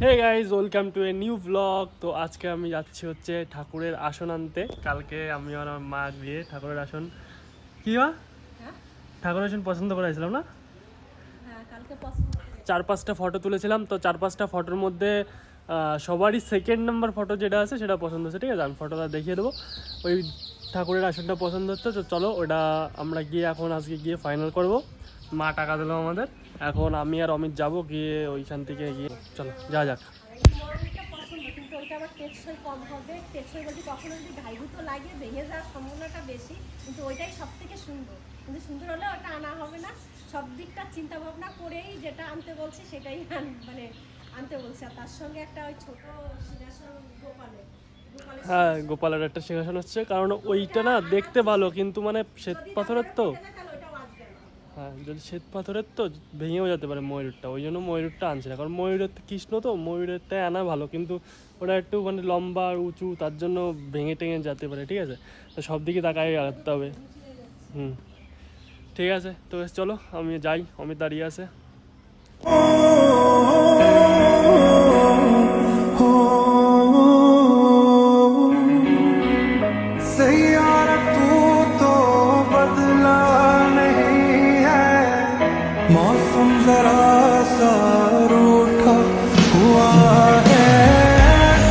Hey guys, welcome to a new blog. তো আজকে আমি যাচ্ছি হচ্ছে ঠাকুরের আসন আনতে। কালকে আমি আর আমার মা গিয়ে ঠাকুরের আসন কি ঠাকুরের আসন পছন্দ করেছিলাম না, চার পাঁচটা ফটো তুলেছিলাম। তো চার পাঁচটা ফটোর মধ্যে সবারই সেকেন্ড নাম্বার ফটো যেটা আছে সেটা পছন্দ হচ্ছে। ঠিক আছে, আমি ফটোটা দেখিয়ে দেবো। ওই ঠাকুরের আসনটা পছন্দ হচ্ছে, তো চলো ওটা আমরা গিয়ে এখন আজকে গিয়ে ফাইনাল করব। মা টাকা দিল আমাদের, এখন আমি আর অমিত যাবো, গিয়ে ওইখান থেকে গিয়ে চলো যা যাক। কিন্তু ওইটা আবার টেকসই কম হবে। টেকসই বলতে কখনো যদি ঘাইগুতো লাগে ভেঙে যাওয়ার সম্ভাবনাটা বেশি, কিন্তু ওইটাই সব থেকে সুন্দর। কিন্তু সুন্দর হলে ওটা আনা হবে না। সব দিকটা চিন্তা ভাবনা করেই যেটা আনতে বলছি সেটাই মানে আনতে বলছি। আর তার সঙ্গে একটা ওই ছোট সিংহাসন হ্যাঁ, গোপালের একটা সিংহাসন হচ্ছে, কারণ ওইটা না দেখতে ভালো, কিন্তু মানে শ্বেত পাথরের তো। হ্যাঁ, যদি শ্বেত পাথরের তো ভেঙেও যেতে পারে ময়ূরটা, ওই জন্য ময়ূরটা আনছে না। কারণ ময়ূরের কৃষ্ণ তো, ময়ূরেরটাই আনা ভালো, কিন্তু ওটা একটু মানে লম্বা আর উঁচু, তার জন্য ভেঙে টেঙে যেতে পারে। ঠিক আছে, তো সব দিকে তাকাই রাখতে হবে। ঠিক আছে, তো চলো আমি যাই, অমিত দাঁড়িয়ে আছে। मौसम जरा सा रूठा हुआ है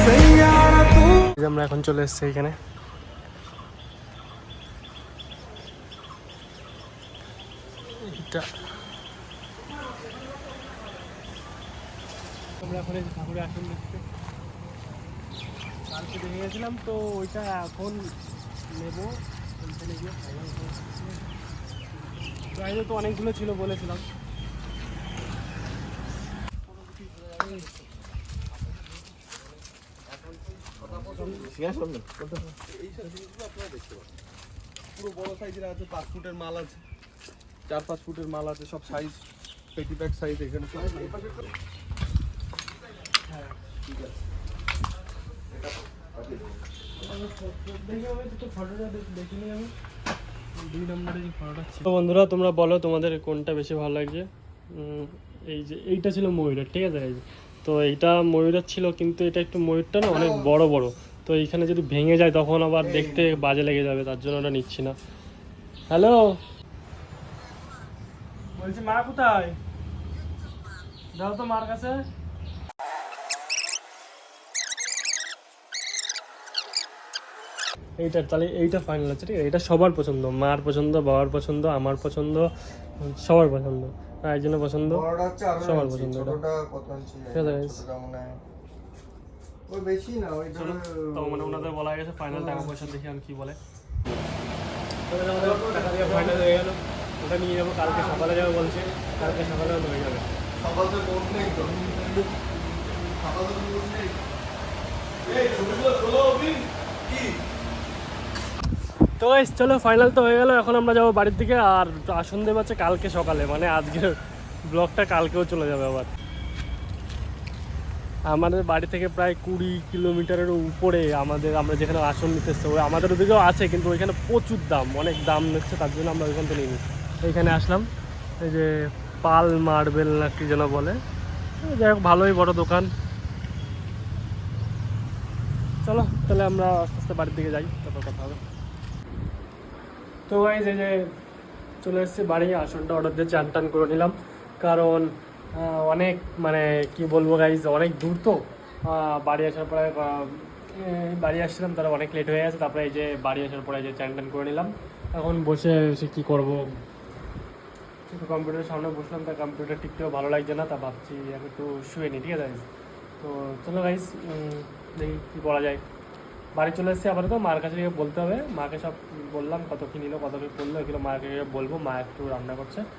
सैयारा तू। আমরা এখন চলে এসেছি এখানে। আমরা এখন এই ঠাকুরের আসন দেখতে কালকে দেখে গেছিলাম, তো ওইটা এখন নেবো, ওইখানে গিয়ে ফাইনাল করবো। বাইরে তো অনেকগুলো ছিল বলেছিলাম। পুরো বড় সাইজের আছে, 5 ফুটের মাল আছে, 4-5 ফুটের মাল আছে, সব সাইজ পেটি প্যাক সাইজ এখানে সব। হ্যাঁ, ঠিক আছে। তো বন্ধুরা, তোমরা বলো তোমাদের কোনটা বেশি ভালো লাগছে। এই যে এইটা ছিল ময়ূরের, ঠিক আছে। এই তো এইটা ময়ূরের ছিল, কিন্তু এটা একটু ময়ূরটা না অনেক বড় বড়, তো এইখানে যদি ভেঙে যায় তখন আবার দেখতে বাজে লেগে যাবে, তার জন্য ওটা নিচ্ছি না। হ্যালো, বলছি মা কোথায়, যাও তো মার কাছে। এইটা তাহলে এইটা ফাইনাল আছে, ঠিক আছে। এটা সবার পছন্দ, মার পছন্দ, বাবার পছন্দ, আমার পছন্দ, সবার পছন্দ, একজনের পছন্দ, সবার পছন্দ। ওই বেশি না, ওই তো মানে ওনাদের বলা গেছে ফাইনাল টাকা পয়সা দেখে আমি কি বলে টাকা দিয়ে ফাইনাল হয়ে গেল। ওটা নিয়ে যাবো, কালকে সকালে যাবো বলছে, কালকে সকালে হয়ে যাবে। সকালে কোর্ট নেই তো, সকালে কোর্ট নেই। এই ছবিগুলো তোলো অভি কি। তো চলো ফাইনাল তো হয়ে গেল, এখন আমরা যাবো বাড়ির দিকে। আর আসন দেব আছে কালকে সকালে, মানে আজকের ব্লগটা কালকেও চলে যাবে আবার। আমাদের বাড়ি থেকে প্রায় 20 কিলোমিটারের উপরে আমরা যেখানে আসন নিতে এসছি, আমাদের ওদিকেও আছে, কিন্তু ওইখানে প্রচুর দাম, অনেক দাম নিচ্ছে, তার জন্য আমরা ওইখান থেকে নিই। এইখানে আসলাম, এই যে পাল মার্বেল না কি যেন বলে, যাই হোক ভালোই বড় দোকান। চলো তাহলে আমরা আস্তে আস্তে বাড়ির দিকে যাই, তারপর কথা হবে। তো গাইজ এই যে চলে এসেছি বাড়ি, আসনটা অর্ডার দিয়ে চান টান করে নিলাম, কারণ অনেক মানে কি বলবো গাইজ, অনেক দূর তো। বাড়ি আসার পরে বাড়ি আসছিলাম, তারা অনেক লেট হয়ে গেছে। তারপরে এই যে বাড়ি আসার পরে এই যে চান টান করে নিলাম, এখন বসে এসে কী করবো, একটু কম্পিউটারের সামনে বসলাম, তা কম্পিউটার টিপতেও ভালো লাগছে না, তা ভাবছি একটু শুয়ে নিই। ঠিক আছে গাইজ, তো চলো গাইজ দেখি কী করা যায়। বাড়ি চলে এসেছি, আপাতত মার কাছে গিয়ে বলতে হবে। মাকে সব বললাম, কত কী নিল, কত কী করলো, এগুলো মাকে বলবো। মা একটু রান্না করছে।